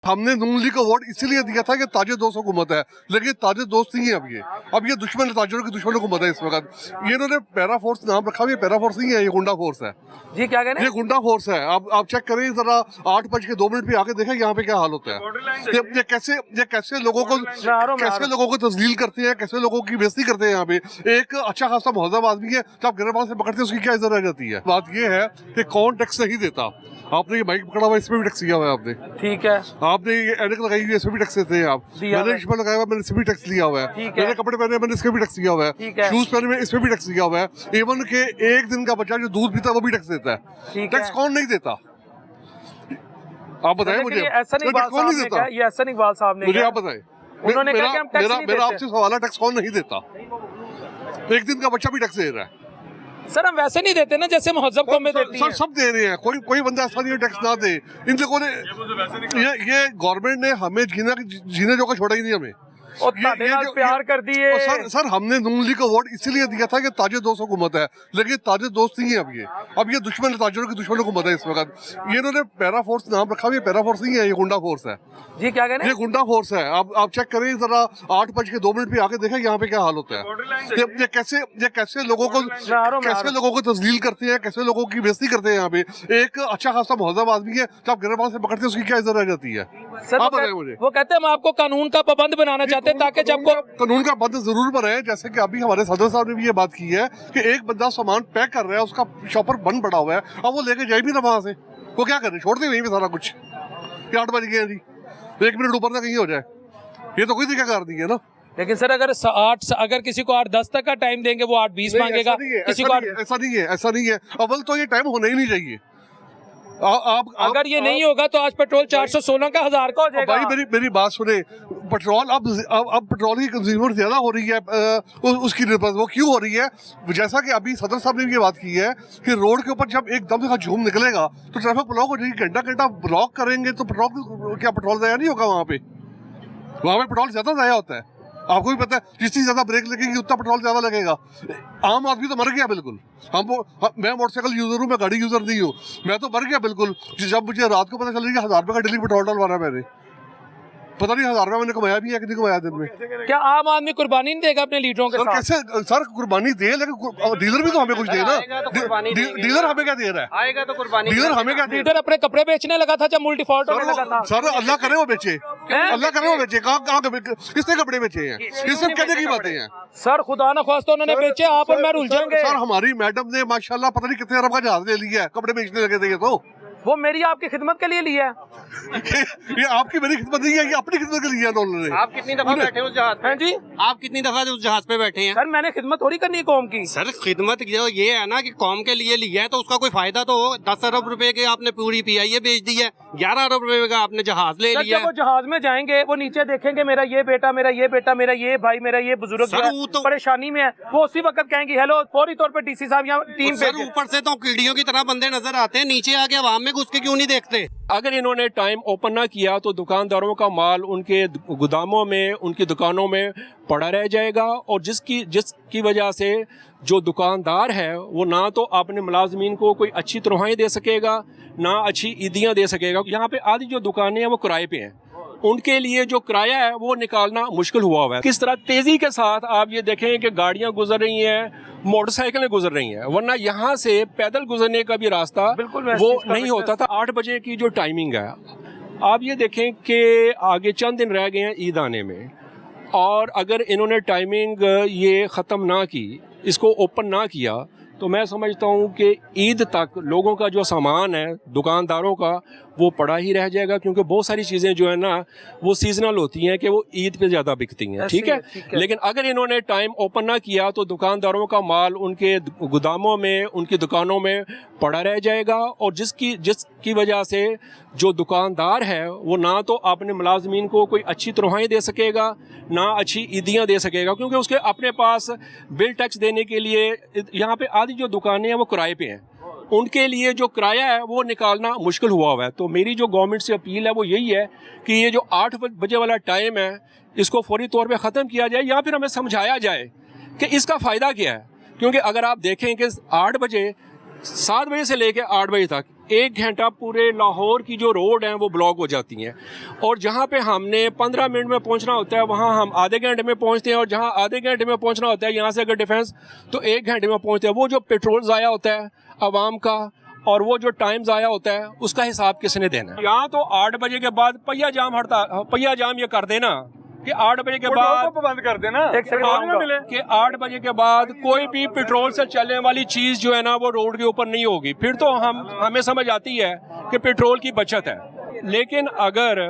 हमने नून लीग को वोट इसीलिए दिया था कि ताजे दोस्त हुकूमत है, लेकिन ताजे दोस्त नहीं है अब ये दुश्मन है, ताजरों की दुश्मन हुकूमत है इस वक्त। ये इन्होंने पैरा फोर्स नाम रखा, ये पैरा फोर्स नहीं है, ये गुंडा फोर्स है जी। क्या कह रहे हैं? ये गुंडा फोर्स है। आप चेक करें जरा 8:02 पे आके देखें यहाँ पे क्या हाल होता है। ये कैसे लोगों को तस्लील करते हैं, कैसे लोगों की बेइज्जती करते हैं। यहाँ पे एक अच्छा खासा मुहज़्ज़ब आदमी है, जब गिरबान से पकड़ते हैं उसकी क्या इज्जत रह जाती है। बात ये है कि कौन टैक्स नहीं देता। आपने ये बाइक पकड़ा हुआ, इसमें भी टैक्स लिया हुआ है आपने, ठीक है। आपने ये एनक लगाई हुई है, इसमें भी टैक्स देते हैं आप। मैंने चश्मा लगाया हुआ, मैंने इसमें भी टैक्स लिया हुआ है। मैंने कपड़े पहने, मैंने इसमें भी टैक्स लिया हुआ है। शूज पहने, इसमें भी टैक्स लिया हुआ है। इवन के एक दिन का बच्चा जो दूध पीता है वो भी टैक्स देता है। टैक्स कौन नहीं देता? आप बताएं मुझे। ऐसा नहीं कौन नहीं देता? ये ऐसा नहीं साहब ने, मुझे आप बताएं। उन्होंने कहा कि हम टैक्स नहीं देते। मेरा आपसे सवाल है, टैक्स कौन नहीं देता? एक दिन का बच्चा भी टैक्स दे रहा है। सर हम वैसे नहीं देते ना जैसे मुहज़्ज़ब कौमें देती हैं। सब दे रहे हैं, कोई बंदा ऐसा नहीं है टैक्स ना दे। इन लोगों ने ये गवर्नमेंट ने हमें जीने जो का छोड़ा ही नहीं हमें, और प्यार कर दिए। सर हमने नून लीग को वोट इसीलिए दिया था कि ताजे दोस्त हुकूमत है, लेकिन ताजे दोस्त नहीं है अब ये दुश्मन है, ताजरों की दुश्मन हुकूमत है इस वक्त। ये इन्होंने पैरा फोर्स नाम रखा, ये पैरा फोर्स नहीं है, ये गुंडा फोर्स है जी। क्या कह रहे हैं? ये गुंडा फोर्स है। आप चेक करें जरा 8:02 पे आके देखें यहाँ पे क्या हाल होता है। ये कैसे लोगों को तस्लील करते हैं, कैसे लोगों की बेइज्जती करते हैं। यहाँ पे एक अच्छा खासा मुहज़्ज़ब आदमी है, जब गिरबान से पकड़ते हैं उसकी क्या इज्जत रह जाती है। आप बताएं मुझे। वो कहते हैं हम आपको कानून का पाबंद बनाना चाहते हैं ताकि जब कानून का बंद जरूर बने, जैसे कि अभी हमारे सदर साहब ने भी ये बात की है कि एक बंदा सामान पैक कर रहा है, उसका शॉपर बंद पड़ा हुआ है, अब वो लेके जाए भी ना वहां से, वो क्या करे, छोड़ दे वहीं पे सारा कुछ। 8 बज गए हैं जी, 1 मिनट ऊपर ना कहीं हो जाए, ये तो कोई तरीका कार नहीं है ना। लेकिन सर अगर किसी को 8:10 तक का टाइम देंगे वो 8:20 मांगेगा, किसी को ऐसा नहीं है। अव्वल तो ये टाइम होना ही नहीं चाहिए। अगर ये नहीं होगा तो आज पेट्रोल 416 का 1000 का हो जाएगा। भाई मेरी बात सुने, पेट्रोल अब पेट्रोल की कंज्यूमर ज्यादा हो रही है, उसकी वो क्यों हो रही है? जैसा कि अभी सदर साहब ने भी ये बात की है कि रोड के ऊपर जब एकदम से झूम निकलेगा तो ट्रैफिक ब्लॉक हो जाएगी, घंटा ब्लॉक करेंगे तो पेट्रोल ज़ाया नहीं होगा। वहाँ पे पेट्रोल ज्यादा ज़ाया होता है, आपको भी पता है। जितनी ज्यादा ब्रेक लगेगी उतना पेट्रोल ज्यादा लगेगा। आम आदमी तो मर गया बिल्कुल। मैं मोटरसाइकिल यूजर हूँ, मैं गाड़ी यूजर नहीं हूँ, मैं तो मर गया बिल्कुल। जब मुझे रात को पता चल रही है 1000 रुपये का डेली पेट्रोल डलवाना, मैंने पता नहीं 1000 रुपये मैंने कमाया भी है कि नहीं कमाया दिन में। क्या आम आदमी कुर्बानी नहीं देगा अपने लीडरों के साथ? कैसे सर कुर्बानी दे, लेकिन डीलर भी तो हमें कुछ दे ना। डीलर हमें क्या दे रहा है? आएगा तो कुर्बानी। डीलर हमें क्या? लीडर अपने कपड़े बेचने लगा था जब मुल्क डिफॉल्ट होने लगा था। सर अल्लाह करे वो बेचे, अल्लाह करे वो बेचे। कहाँ किसने कपड़े बेचे हैं? ये सब कहने की बातें हैं सर। खुदा न ख्वास्ता उन्होंने बेचे, आप और मैं उलझेंगे। सर हमारी मैडम ने माशाल्लाह पता नहीं कितने अरब का जहाज ले लिया है, कपड़े बेचने लगे थे। तो वो मेरी आपकी खिदमत के लिए लिया है। ये आपकी मेरी खिदमत नहीं है, ये अपनी खिदमत के लिए उन्होंने। आप कितनी दफा बैठे उस जहाज पे? जी आप कितनी दफा उस जहाज पे बैठे हैं? सर मैंने खिदमत थोड़ी करनी है कौम की। सर खिदमत जो ये है ना कि कौम के लिए लिया है तो उसका कोई फायदा तो हो। 10 अरब रुपए के आपने पूरी PIA बेच दी है, 11 अरब रुपए का आपने जहाज ले लिया है। वो जहाज में जाएंगे, वो नीचे देखेंगे मेरा ये बेटा, मेरा ये बेटा, मेरा ये भाई, मेरा ये बुजुर्ग तो परेशानी में है, वो उसी वक्त कहेंगे हेलो, फौरी तौर पर DC साहब यहाँ टीम पे। ऊपर से तो कीड़ियों की तरह बंदे नजर आते हैं, नीचे आके आवाम में घुस के क्यों नहीं देखते? अगर इन्होंने टाइम ओपन ना किया तो दुकानदारों का माल उनके गोदामों में, उनकी दुकानों में पड़ा रह जाएगा, और जिसकी वजह से जो दुकानदार है वो ना तो अपने मुलाजमीन को कोई अच्छी तनख्वाहें दे सकेगा, ना अच्छी ईदियाँ दे सकेगा। यहाँ पे आधी जो दुकानें हैं वो किराए पे हैं, उनके लिए जो किराया है वो निकालना मुश्किल हुआ है। किस तरह तेजी के साथ आप ये देखें कि गाड़ियां गुजर रही हैं, मोटरसाइकिलें गुजर रही हैं, वरना यहाँ से पैदल गुजरने का भी रास्ता वो नहीं होता था। 8 बजे की जो टाइमिंग है, आप ये देखें कि आगे चंद दिन रह गए हैं ईद आने में, और अगर इन्होंने टाइमिंग ये ख़त्म ना की, इसको ओपन ना किया, तो मैं समझता हूँ कि ईद तक लोगों का जो सामान है, दुकानदारों का, वो पड़ा ही रह जाएगा, क्योंकि बहुत सारी चीज़ें जो है ना वो सीजनल होती हैं कि वो ईद पे ज़्यादा बिकती हैं। ठीक है, लेकिन अगर इन्होंने टाइम ओपन ना किया तो दुकानदारों का माल उनके गोदामों में, उनकी दुकानों में पड़ा रह जाएगा, और जिसकी वजह से जो दुकानदार है वो ना तो अपने मुलाजमीन को कोई अच्छी तनख्वाहें दे सकेगा, ना अच्छी ईदियाँ दे सकेगा, क्योंकि उसके अपने पास बिल टैक्स देने के लिए यहाँ पे आधी जो दुकानें हैं वो किराए पे हैं, उनके लिए जो किराया है वो निकालना मुश्किल हुआ है। तो मेरी जो गवर्नमेंट से अपील है वो यही है कि ये जो 8 बजे वाला टाइम है इसको फौरी तौर पे ख़त्म किया जाए, या फिर हमें समझाया जाए कि इसका फ़ायदा क्या है। क्योंकि अगर आप देखें कि 8 बजे 7 बजे से लेकर 8 बजे तक 1 घंटा पूरे लाहौर की जो रोड हैं वो ब्लॉक हो जाती हैं, और जहाँ पे हमने 15 मिनट में पहुँचना होता है वहाँ हम आधे घंटे में पहुँचते हैं, और जहाँ आधे घंटे में पहुँचना होता है यहाँ से अगर डिफेंस तो 1 घंटे में पहुँचते हैं। वो जो पेट्रोल ज़ाया होता है आवाम का और वो जो टाइम ज़ाया होता है उसका हिसाब किसने देना है? यहाँ तो 8 बजे के बाद पहिया जाम ये कर देना कि 8 बजे के बाद बंद कर देना, एक सेकंड कि 8 बजे के बाद कोई भी पेट्रोल से चलने वाली चीज जो है ना वो रोड के ऊपर नहीं होगी। फिर तो हमें समझ आती है कि पेट्रोल की बचत है। लेकिन अगर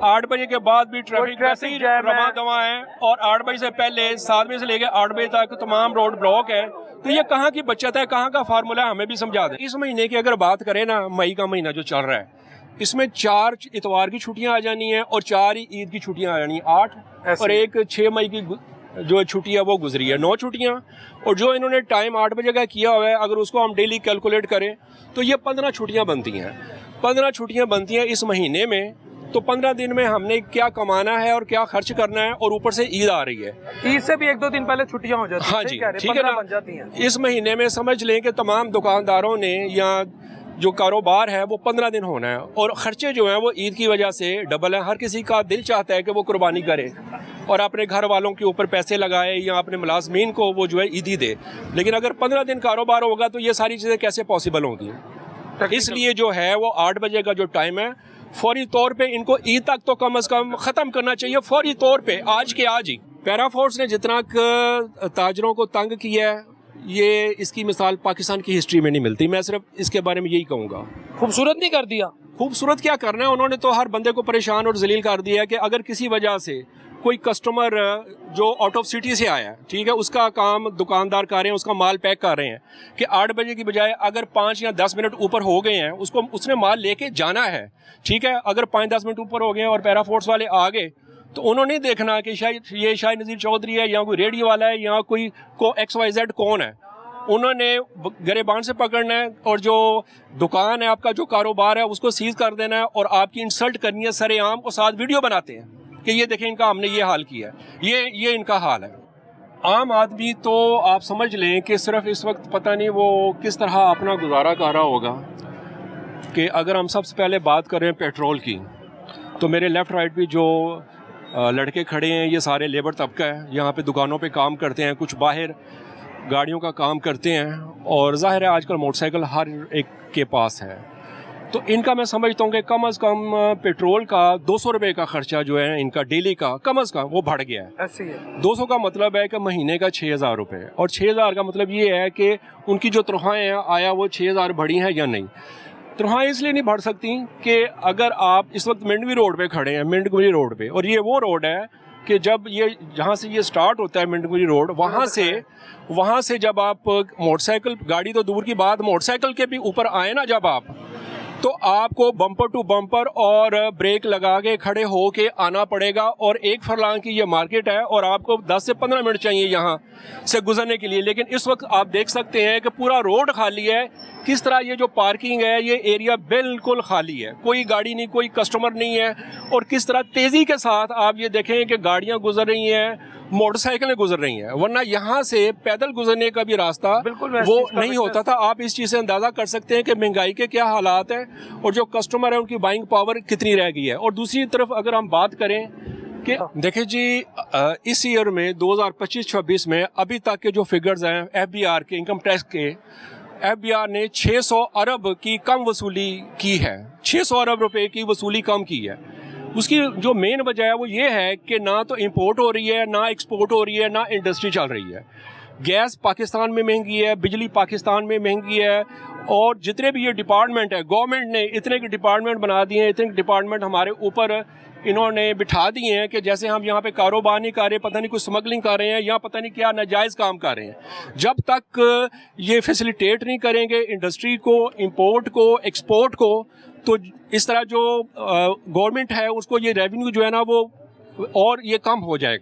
8 बजे के बाद भी ट्रैफिक वैसे ही रवा दवा है और 8 बजे से पहले 7 बजे से लेकर 8 बजे तक तमाम रोड ब्लॉक है, तो ये कहाँ की बचत है, कहाँ का फार्मूला है, हमें भी समझा दें। इस महीने की अगर बात करें ना, मई का महीना जो चल रहा है, इसमें 4 इतवार की छुट्टियां आ जानी है और 4 ही ईद की छुट्टियां आ जानी है, 8 और एक 6 मई की जो छुट्टी है वो गुजरी है, 9 छुट्टियां। और जो इन्होंने टाइम 8 बजे का किया हुआ है, अगर उसको हम डेली कैलकुलेट करें तो ये 15 छुट्टियां बनती हैं। 15 छुट्टियां बनती हैं इस महीने में, तो 15 दिन में हमने क्या कमाना है और क्या खर्च करना है, और ऊपर से ईद आ रही है। ईद से भी 1-2 दिन पहले छुट्टियां हो जाती हैं। हाँ जी, ठीक है ना। इस महीने में समझ लें कि तमाम दुकानदारों ने या जो कारोबार है वो 15 दिन होना है, और ख़र्चे जो हैं वो ईद की वजह से डबल है। हर किसी का दिल चाहता है कि वो कुर्बानी करे और अपने घर वालों के ऊपर पैसे लगाए या अपने मुलाजमीन को वो जो है ईदी दे। लेकिन अगर 15 दिन कारोबार होगा तो ये सारी चीज़ें कैसे पॉसिबल होंगी? इसलिए जो है वो 8 बजे का जो टाइम है, फौरी तौर पे इनको ईद तक तो कम से कम ख़त्म करना चाहिए, फौरी तौर पे, आज के आज ही। पैरा फोर्स ने जितना ताजरों को तंग किया है, ये इसकी मिसाल पाकिस्तान की हिस्ट्री में नहीं मिलती। मैं सिर्फ इसके बारे में यही कहूँगा। खूबसूरत नहीं कर दिया? खूबसूरत क्या करना है, उन्होंने तो हर बंदे को परेशान और जलील कर दिया है कि अगर किसी वजह से कोई कस्टमर जो आउट ऑफ सिटी से आया है, ठीक है, उसका काम दुकानदार कर रहे हैं, उसका माल पैक कर रहे हैं कि 8 बजे की बजाय अगर 5 या 10 मिनट ऊपर हो गए हैं, उसने माल लेके जाना है, ठीक है। अगर 5-10 मिनट ऊपर हो गए और पैरा फोर्स वाले आ गए तो उन्होंने देखना कि शायद ये शायद नज़ीर चौधरी है या कोई रेडियो वाला है या कोई XYZ कौन है। उन्होंने गरेबान से पकड़ना है और जो दुकान है, आपका जो कारोबार है, उसको सीज कर देना है और आपकी इंसल्ट करनी है सरेआम, और साथ वीडियो बनाते हैं कि ये देखें इनका हमने ये हाल किया है, ये इनका हाल है। आम आदमी तो आप समझ लें कि सिर्फ इस वक्त पता नहीं वो किस तरह अपना गुजारा कर रहा होगा। कि अगर हम सबसे पहले बात करें पेट्रोल की, तो मेरे लेफ़्ट राइट भी जो लड़के खड़े हैं ये सारे लेबर तबका है, यहाँ पे दुकानों पे काम करते हैं, कुछ बाहर गाड़ियों का काम करते हैं, और ज़ाहिर है आजकल मोटरसाइकिल हर एक के पास है। तो इनका मैं समझता हूँ कि कम से कम पेट्रोल का 200 रुपये का ख़र्चा जो है इनका डेली का कम से कम वो बढ़ गया है। ऐसे ही है। 200 का मतलब है कि महीने का 6,000 रुपये, और 6,000 का मतलब ये है कि उनकी जो तनख्वाहें हैं आया वो 6,000 बढ़ी हैं या नहीं। तनख्वाहें इसलिए नहीं बढ़ सकती कि अगर आप इस वक्त मिंटवी रोड पे खड़े हैं, मिंटगुरी रोड पे, और ये वो रोड है कि जब ये जहाँ से ये स्टार्ट होता है मिंटगुरी रोड, वहाँ से जब आप मोटरसाइकिल, गाड़ी तो दूर की बात, मोटरसाइकिल के भी ऊपर आए ना जब आप, तो आपको बम्पर टू बम्पर और ब्रेक लगा के खड़े हो के आना पड़ेगा। और 1 फरलांग की ये मार्केट है और आपको 10 से 15 मिनट चाहिए यहाँ से गुजरने के लिए। लेकिन इस वक्त आप देख सकते हैं कि पूरा रोड खाली है। किस तरह ये जो पार्किंग है, ये एरिया बिल्कुल खाली है, कोई गाड़ी नहीं, कोई कस्टमर नहीं है। और किस तरह तेज़ी के साथ आप ये देखें कि गाड़ियाँ गुजर रही हैं, मोटरसाइकिलें गुजर रही हैं, वरना यहाँ से पैदल गुजरने का भी रास्ता वो नहीं होता था। आप इस चीज़ से अंदाज़ा कर सकते हैं कि महंगाई के क्या हालात हैं और जो कस्टमर है उनकी बाइंग पावर कितनी रह गई है। और दूसरी तरफ अगर हम बात करें कि देखिए जी, इस ईयर में 2025-26 में अभी तक के जो फिगर्स हैं FBR के, इनकम टैक्स के, FBR ने 600 अरब की कम वसूली की है, 600 अरब रुपए की वसूली कम की है। उसकी जो मेन वजह है वो ये है कि ना तो इंपोर्ट हो रही है, ना एक्सपोर्ट हो रही है, ना इंडस्ट्री चल रही है। गैस पाकिस्तान में महंगी है, बिजली पाकिस्तान में महंगी है, और जितने भी ये डिपार्टमेंट है, गवर्नमेंट ने इतने के डिपार्टमेंट बना दिए हैं, इतने डिपार्टमेंट हमारे ऊपर इन्होंने बिठा दिए हैं कि जैसे हम यहाँ पे कारोबार नहीं कर रहे, पता नहीं कुछ स्मगलिंग कर रहे हैं या पता नहीं क्या नाजायज़ काम कर रहे हैं। जब तक ये फैसिलिटेट नहीं करेंगे इंडस्ट्री को, इंपोर्ट को, एक्सपोर्ट को, तो इस तरह जो गवर्नमेंट है उसको ये रेवेन्यू जो है ना वो और ये कम हो जाएगा।